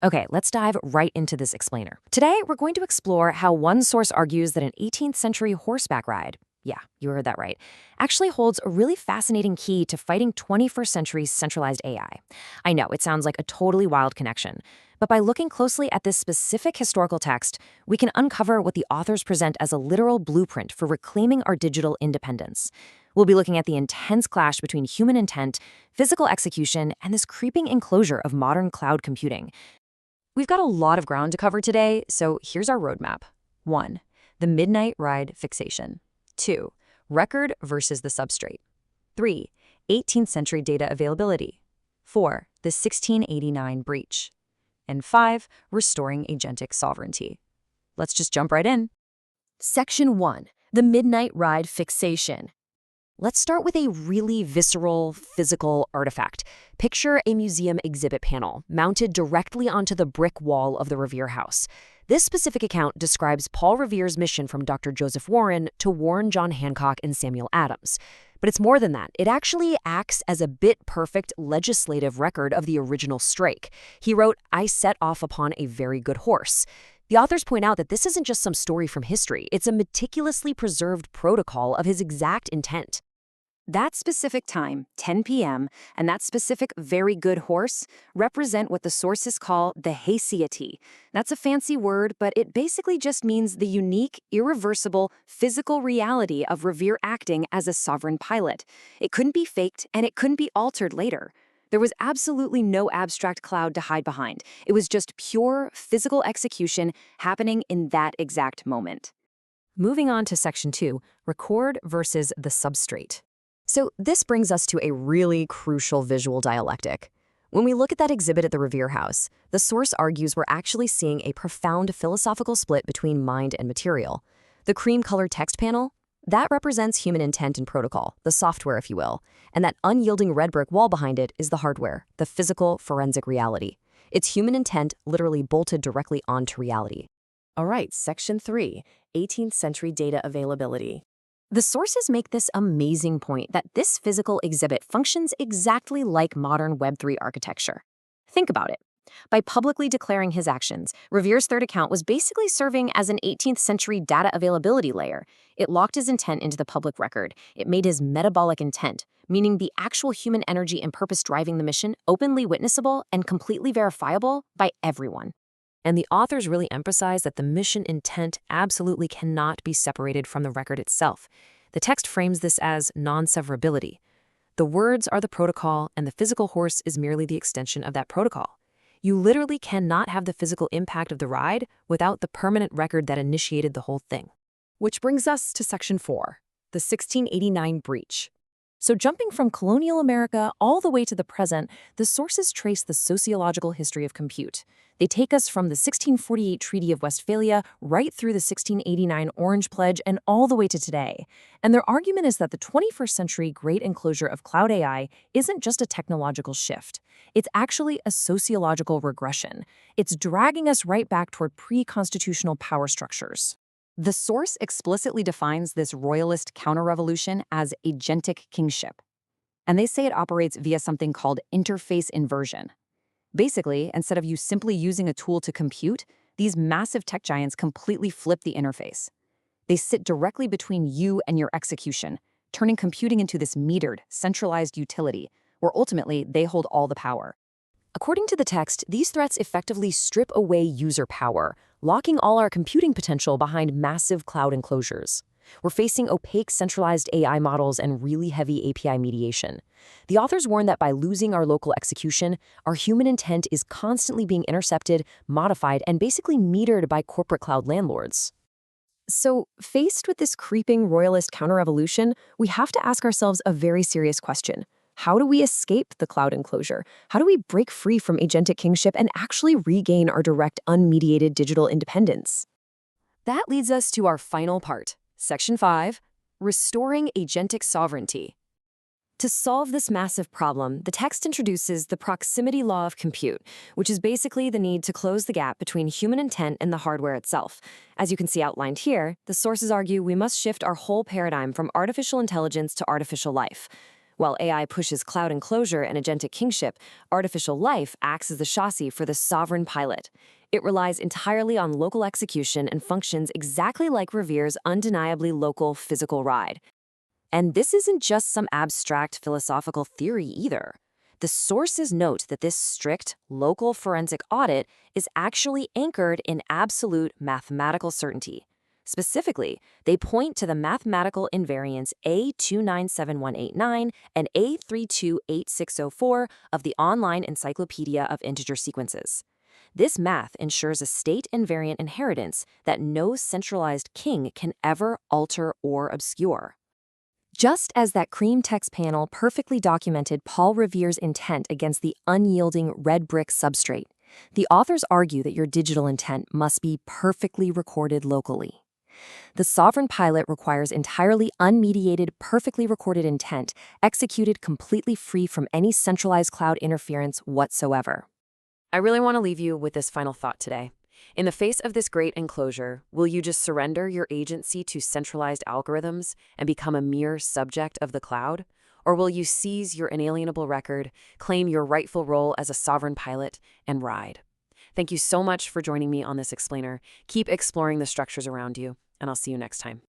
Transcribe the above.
Okay, let's dive right into this explainer. Today, we're going to explore how one source argues that an 18th century horseback ride, yeah, you heard that right, actually holds a really fascinating key to fighting 21st century centralized AI. I know, it sounds like a totally wild connection, but by looking closely at this specific historical text, we can uncover what the authors present as a literal blueprint for reclaiming our digital independence. We'll be looking at the intense clash between human intent, physical execution, and this creeping enclosure of modern cloud computing. We've got a lot of ground to cover today, so here's our roadmap. 1. The midnight ride fixation. 2. Record versus the substrate. 3. 18th century data availability. 4. The 1689 breach. And 5. Restoring agentic sovereignty. Let's just jump right in. Section 1. The midnight ride fixation. Let's start with a really visceral, physical artifact. Picture a museum exhibit panel mounted directly onto the brick wall of the Revere house. This specific account describes Paul Revere's mission from Dr. Joseph Warren to warn John Hancock and Samuel Adams. But it's more than that. It actually acts as a bit-perfect legislative record of the original strike. He wrote, "I set off upon a very good horse." The authors point out that this isn't just some story from history. It's a meticulously preserved protocol of his exact intent. That specific time, 10 p.m., and that specific very good horse represent what the sources call the haesiety. That's a fancy word, but it basically just means the unique, irreversible, physical reality of Revere acting as a sovereign pilot. It couldn't be faked, and it couldn't be altered later. There was absolutely no abstract cloud to hide behind. It was just pure, physical execution happening in that exact moment. Moving on to Section 2, record versus the substrate. So this brings us to a really crucial visual dialectic. When we look at that exhibit at the Revere House, the source argues we're actually seeing a profound philosophical split between mind and material. The cream-colored text panel, that represents human intent and protocol, the software, if you will, and that unyielding red brick wall behind it is the hardware, the physical, forensic reality. It's human intent literally bolted directly onto reality. All right, Section 3, 18th century data availability. The sources make this amazing point that this physical exhibit functions exactly like modern Web3 architecture. Think about it. By publicly declaring his actions, Revere's third account was basically serving as an 18th century data availability layer. It locked his intent into the public record. It made his metabolic intent, meaning the actual human energy and purpose driving the mission, openly witnessable and completely verifiable by everyone. And the authors really emphasize that the mission intent absolutely cannot be separated from the record itself. The text frames this as non-severability. The words are the protocol, and the physical horse is merely the extension of that protocol. You literally cannot have the physical impact of the ride without the permanent record that initiated the whole thing. Which brings us to Section 4, the 1689 breach. So jumping from colonial America all the way to the present, the sources trace the sociological history of compute. They take us from the 1648 Treaty of Westphalia right through the 1689 Orange Pledge and all the way to today. And their argument is that the 21st century great enclosure of cloud AI isn't just a technological shift. It's actually a sociological regression. It's dragging us right back toward pre-constitutional power structures. The source explicitly defines this royalist counter-revolution as agentic kingship. And they say it operates via something called interface inversion. Basically, instead of you simply using a tool to compute, these massive tech giants completely flip the interface. They sit directly between you and your execution, turning computing into this metered, centralized utility, where ultimately they hold all the power. According to the text, these threats effectively strip away user power, locking all our computing potential behind massive cloud enclosures. We're facing opaque centralized AI models and really heavy API mediation. The authors warn that by losing our local execution, our human intent is constantly being intercepted, modified, and basically metered by corporate cloud landlords. So, faced with this creeping royalist counter-revolution, we have to ask ourselves a very serious question. How do we escape the cloud enclosure? How do we break free from agentic kingship and actually regain our direct, unmediated digital independence? That leads us to our final part, Section 5, Restoring Agentic Sovereignty. To solve this massive problem, the text introduces the proximity law of compute, which is basically the need to close the gap between human intent and the hardware itself. As you can see outlined here, the sources argue we must shift our whole paradigm from artificial intelligence to artificial life. While AI pushes cloud enclosure and agentic kingship, artificial life acts as the chassis for the sovereign pilot. It relies entirely on local execution and functions exactly like Revere's undeniably local physical ride. And this isn't just some abstract philosophical theory either. The sources note that this strict, local forensic audit is actually anchored in absolute mathematical certainty. Specifically, they point to the mathematical invariants A297189 and A328604 of the online Encyclopedia of Integer Sequences. This math ensures a state-invariant inheritance that no centralized king can ever alter or obscure. Just as that cream text panel perfectly documented Paul Revere's intent against the unyielding red brick substrate, the authors argue that your digital intent must be perfectly recorded locally. The sovereign pilot requires entirely unmediated, perfectly recorded intent, executed completely free from any centralized cloud interference whatsoever. I really want to leave you with this final thought today. In the face of this great enclosure, will you just surrender your agency to centralized algorithms and become a mere subject of the cloud? Or will you seize your inalienable record, claim your rightful role as a sovereign pilot, and ride? Thank you so much for joining me on this explainer. Keep exploring the structures around you, and I'll see you next time.